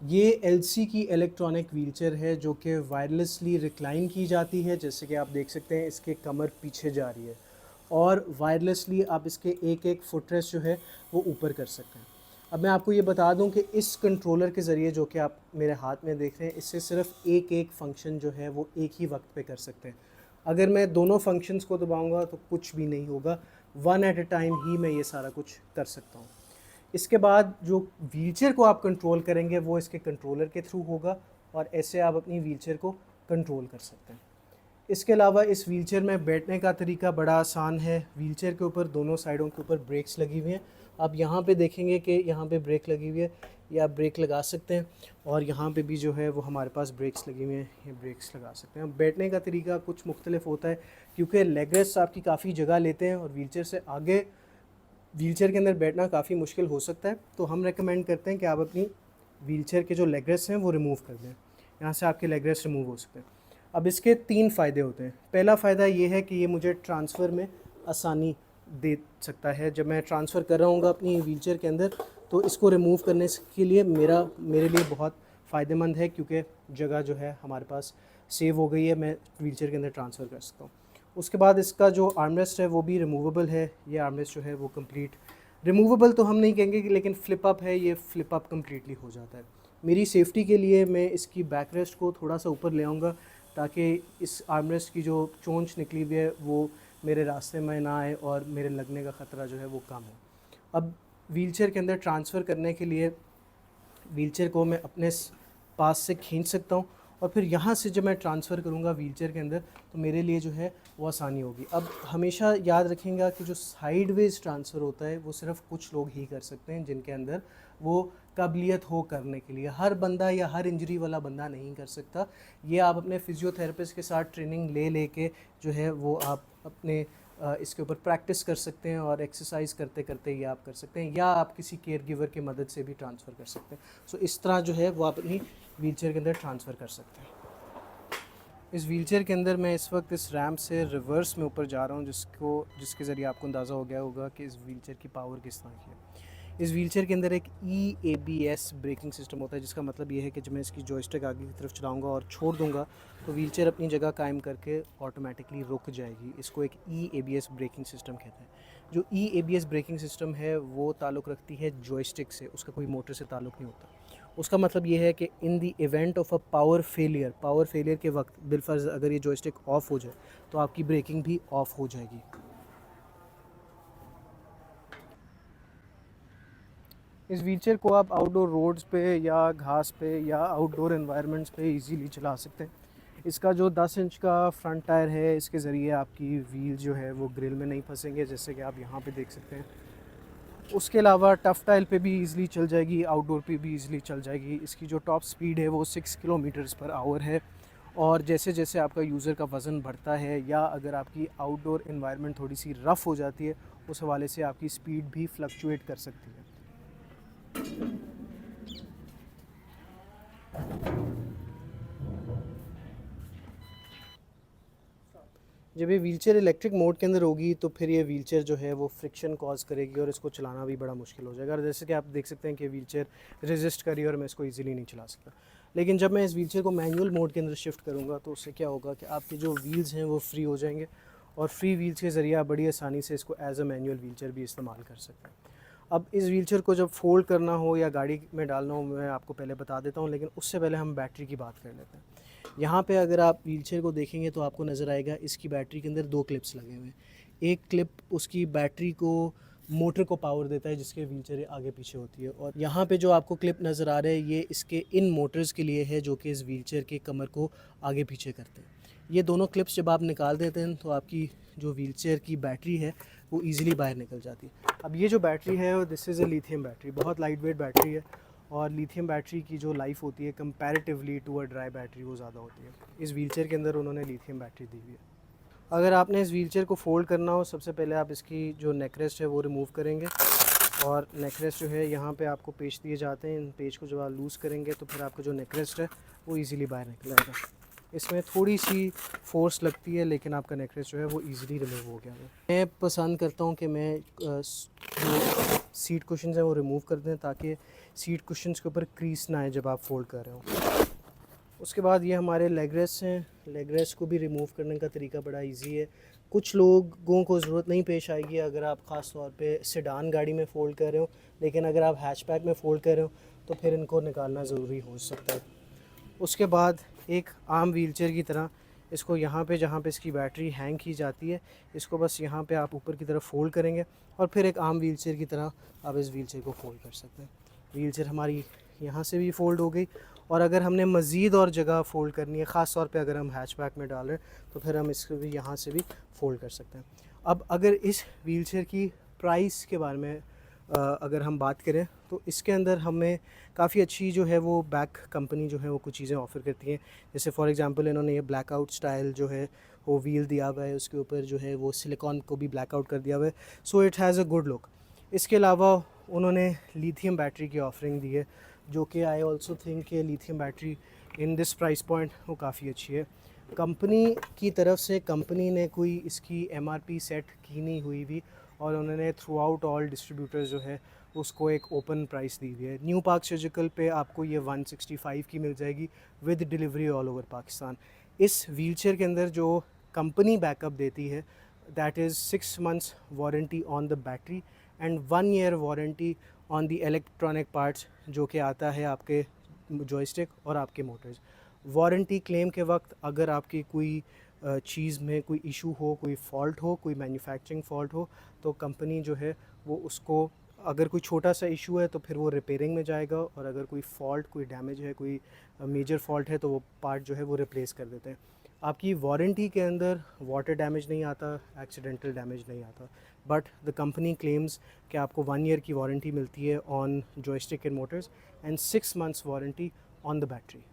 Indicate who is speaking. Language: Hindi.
Speaker 1: ये एलसी की इलेक्ट्रॉनिक व्हीलचेयर है जो कि वायरलेसली रिक्लाइन की जाती है। जैसे कि आप देख सकते हैं इसके कमर पीछे जा रही है और वायरलेसली आप इसके एक एक फुटरेस्ट जो है वो ऊपर कर सकते हैं। अब मैं आपको ये बता दूं कि इस कंट्रोलर के ज़रिए जो कि आप मेरे हाथ में देख रहे हैं, इससे सिर्फ एक एक फंक्शन जो है वो एक ही वक्त पे कर सकते हैं। अगर मैं दोनों फंक्शंस को दबाऊंगा तो कुछ भी नहीं होगा, वन एट अ टाइम ही मैं ये सारा कुछ कर सकता हूँ। इसके बाद जो व्हीलचेयर को आप कंट्रोल करेंगे वो इसके कंट्रोलर के थ्रू होगा और ऐसे आप अपनी व्हीलचेयर को कंट्रोल कर सकते हैं। इसके अलावा इस व्हीलचेयर में बैठने का तरीका बड़ा आसान है। व्हीलचेयर के ऊपर दोनों साइडों के ऊपर ब्रेक्स लगी हुई हैं। आप यहाँ पे देखेंगे कि यहाँ पे ब्रेक लगी हुई है, या आप ब्रेक लगा सकते हैं, और यहाँ पे भी जो है वो हमारे पास ब्रेक्स लगी हुई हैं, ये ब्रेक्स लगा सकते हैं। बैठने का तरीका कुछ मुख्तलिफ होता है क्योंकि लेग रेस्ट आपकी काफ़ी जगह लेते हैं और व्हीलचेयर से आगे व्हीलचेयर के अंदर बैठना काफ़ी मुश्किल हो सकता है, तो हम रेकमेंड करते हैं कि आप अपनी व्हीलचेयर के जो लेग रेस्ट हैं वो रिमूव कर दें। यहाँ से आपके लेग रेस्ट रिमूव हो सकते हैं। अब इसके 3 फ़ायदे होते हैं। पहला फ़ायदा ये है कि ये मुझे ट्रांसफ़र में आसानी दे सकता है। जब मैं ट्रांसफ़र कर रहा हूँ अपनी व्हीलचेयर के अंदर, तो इसको रिमूव करने के लिए मेरे लिए बहुत फ़ायदेमंद है, क्योंकि जगह जो है हमारे पास सेव हो गई है, मैं व्हीलचेयर के अंदर ट्रांसफ़र कर सकता हूँ। उसके बाद इसका जो आर्मरेस्ट है वो भी रिमूवेबल है। ये आर्मरेस्ट जो है वो कंप्लीट रिमूवेबल तो हम नहीं कहेंगे कि, लेकिन फ़्लिप अप है, ये फ़्लिप अप कम्प्लीटली हो जाता है। मेरी सेफ़्टी के लिए मैं इसकी बैक रेस्ट को थोड़ा सा ऊपर ले आऊँगा ताकि इस आर्मरेस्ट की जो चोंच निकली हुई है वो मेरे रास्ते में ना आए और मेरे लगने का ख़तरा जो है वो कम हो। अब व्हीलचेयर के अंदर ट्रांसफ़र करने के लिए व्हीलचेयर को मैं अपने पास से खींच सकता हूँ, और फिर यहाँ से जब मैं ट्रांसफ़र करूँगा व्हीलचेयर के अंदर तो मेरे लिए जो है वो आसानी होगी। अब हमेशा याद रखिएगा कि जो साइडवेज़ ट्रांसफ़र होता है वो सिर्फ कुछ लोग ही कर सकते हैं जिनके अंदर वो काबिलियत हो करने के लिए। हर बंदा या हर इंजरी वाला बंदा नहीं कर सकता। ये आप अपने फ़िज़ियोथेरेपिस्ट के साथ ट्रेनिंग ले के जो है वो आप अपने इसके ऊपर प्रैक्टिस कर सकते हैं, और एक्सरसाइज करते करते ये आप कर सकते हैं, या आप किसी केयर गिवर की मदद से भी ट्रांसफ़र कर सकते हैं। सो इस तरह जो है वो आप अपनी व्हीलचेयर के अंदर ट्रांसफ़र कर सकते हैं। इस व्हीलचेयर के अंदर मैं इस वक्त इस रैम्प से रिवर्स में ऊपर जा रहा हूँ, जिसके ज़रिए आपको अंदाज़ा हो गया होगा कि इस व्हीलचेयर की पावर किस तरह की है। इस व्हीलचेयर के अंदर एक EABS ब्रेकिंग सिस्टम होता है, जिसका मतलब ये है कि जब मैं इसकी जॉयस्टिक आगे की तरफ चलाऊंगा और छोड़ दूंगा तो व्हीलचेयर अपनी जगह कायम करके ऑटोमेटिकली रुक जाएगी। इसको एक EABS ब्रेकिंग सिस्टम कहते हैं। जो EABS ब्रेकिंग सिस्टम है वो ताल्लुक़ रखती है जॉयस्टिक से, उसका कोई मोटर से ताल्लुक़ नहीं होता। उसका मतलब ये है कि in the event of a power failure के वक्त बिलफर्ज अगर ये जॉयस्टिक ऑफ हो जाए तो आपकी ब्रेकिंग भी ऑफ हो जाएगी। इस व्हीलचेयर को आप आउटडोर रोड्स पे या घास पे या आउटडोर एनवायरनमेंट्स पे इजीली चला सकते हैं। इसका जो 10 इंच का फ्रंट टायर है, इसके ज़रिए आपकी व्हील जो है वो ग्रिल में नहीं फंसेंगे, जैसे कि आप यहाँ पे देख सकते हैं। उसके अलावा टफ़ टाइल पे भी इजीली चल जाएगी, आउटडोर पे भी इजीली चल जाएगी। इसकी जो टॉप स्पीड है वो 6 किलोमीटर्स पर आवर है, और जैसे जैसे आपका यूज़र का वज़न बढ़ता है या अगर आपकी आउटडोर इन्वायरमेंट थोड़ी सी रफ़ हो जाती है, उस हवाले से आपकी स्पीड भी फ्लक्चुएट कर सकती है। जब ये व्हीलचेयर इलेक्ट्रिक मोड के अंदर होगी तो फिर ये व्हीलचेयर जो है वो फ्रिक्शन कॉज करेगी और इसको चलाना भी बड़ा मुश्किल हो जाएगा। और जैसे कि आप देख सकते हैं कि व्हीलचेयर रेजिस्ट कर रही है और मैं इसको इजीली नहीं चला सकता। लेकिन जब मैं इस व्हीलचेयर को मैनुअल मोड के अंदर शिफ्ट करूँगा तो उससे क्या होगा कि आपके जो व्हील्स हैं वो फ्री हो जाएंगे, और फ्री व्हील्स के ज़रिए आप बड़ी आसानी से इसको एज अ मैनुअल व्हीलचेयर भी इस्तेमाल कर सकते हैं। अब इस व्हीलचेयर को जब फोल्ड करना हो या गाड़ी में डालना हो मैं आपको पहले बता देता हूँ, लेकिन उससे पहले हम बैटरी की बात कर लेते हैं। यहाँ पे अगर आप व्हीलचेयर को देखेंगे तो आपको नज़र आएगा इसकी बैटरी के अंदर 2 क्लिप्स लगे हुए हैं। एक क्लिप उसकी बैटरी को मोटर को पावर देता है जिसके व्हीलचेयर आगे पीछे होती है, और यहाँ पे जो आपको क्लिप नज़र आ रहा है ये इसके इन मोटर्स के लिए है जो कि इस व्हीलचेयर के कमर को आगे पीछे करते हैं। ये दोनों क्लिप्स जब आप निकाल देते हैं तो आपकी जो व्हीलचेयर की बैटरी है वो ईज़िली बाहर निकल जाती है। अब ये जो बैटरी है this is a lithium battery, बहुत लाइट वेट बैटरी है, और लिथियम बैटरी की जो लाइफ होती है comparatively to a dry battery वो ज़्यादा होती है। इस व्हीलचेयर के अंदर उन्होंने लिथियम बैटरी दी हुई है। अगर आपने इस व्हीलचेयर को फोल्ड करना हो, सबसे पहले आप इसकी जो नेक रेस्ट है वो रिमूव करेंगे, और नेक रेस्ट जो है यहाँ पे आपको पेच दिए जाते हैं। इन पेच को जब आप लूज़ करेंगे तो फिर आपका जो नेक रेस्ट है वो ईज़िली बाहर निकल आएगा। इसमें थोड़ी सी फोर्स लगती है लेकिन आपका नेक रेस्ट जो है वो ईज़िली रिमूव हो गया है। मैं पसंद करता हूँ कि मैं जो सीट कुशन्स हैं वो रिमूव कर दें ताकि सीट कुशन्स के ऊपर क्रीज ना आए जब आप फोल्ड कर रहे हो। उसके बाद ये हमारे लेग रेस्ट हैं, लेग रेस्ट को भी रिमूव करने का तरीका बड़ा इजी है। कुछ लोगों को ज़रूरत नहीं पेश आएगी अगर आप ख़ास तौर पे सेडान गाड़ी में फ़ोल्ड कर रहे हो, लेकिन अगर आप हैचबैक में फ़ोल्ड कर रहे हो तो फिर इनको निकालना ज़रूरी हो सकता है। उसके बाद एक आम व्हीलचेयर की तरह इसको यहाँ पे जहाँ पे इसकी बैटरी हैंग की जाती है, इसको बस यहाँ पे आप ऊपर की तरफ फ़ोल्ड करेंगे और फिर एक आम व्हीलचेयर की तरह आप इस व्हीलचेयर को फ़ोल्ड कर सकते हैं। व्हीलचेयर हमारी यहाँ से भी फ़ोल्ड हो गई, और अगर हमने मज़ीद और जगह फ़ोल्ड करनी है, ख़ास तौर पे अगर हम हैचबैक में डाल रहे हैं तो फिर हम इसको भी यहाँ से भी फ़ोल्ड कर सकते हैं। अब अगर इस व्हीलचेयर की प्राइस के बारे में अगर हम बात करें तो इसके अंदर हमें काफ़ी अच्छी जो है वो बैक कंपनी जो है वो कुछ चीज़ें ऑफ़र करती हैं। जैसे फॉर एग्ज़ाम्पल इन्होंने ये ब्लैकआउट स्टाइल जो है वो व्हील दिया हुआ है, उसके ऊपर जो है वो सिलिकॉन को भी ब्लैकआउट कर दिया हुआ है, so it has a good look. इसके अलावा उन्होंने लिथियम बैटरी की ऑफरिंग दी है, जो कि आई ऑल्सो थिंक कि lithium battery in this price point वो काफ़ी अच्छी है। कंपनी की तरफ से कंपनी ने कोई इसकी MRP सेट की नहीं हुई भी, और उन्होंने थ्रू आउट ऑल डिस्ट्रीब्यूटर्स जो है उसको एक ओपन प्राइस दी हुई है। न्यू पार्क सर्जिकल पे आपको ये 165 की मिल जाएगी with delivery all over Pakistan. इस व्हीलचेयर के अंदर जो कंपनी बैकअप देती है that is 6 months warranty on the battery and 1 year warranty on the electronic parts, जो कि आता है आपके जॉयस्टिक और आपके मोटर्स। वारंटी क्लेम के वक्त अगर आपकी कोई चीज़ में कोई इशू हो, कोई फॉल्ट हो, कोई मैन्युफैक्चरिंग फ़ॉल्ट हो, तो कंपनी जो है वो उसको, अगर कोई छोटा सा इशू है तो फिर वो रिपेयरिंग में जाएगा, और अगर कोई फॉल्ट, कोई डैमेज है, कोई मेजर फॉल्ट है तो वो पार्ट जो है वो रिप्लेस कर देते हैं। आपकी वारंटी के अंदर वाटर डैमेज नहीं आता, एक्सीडेंटल डैमेज नहीं आता, बट द कंपनी क्लेम्स कि आपको 1 ईयर की वारंटी मिलती है on joystick and Motors and 6 months warranty on the battery.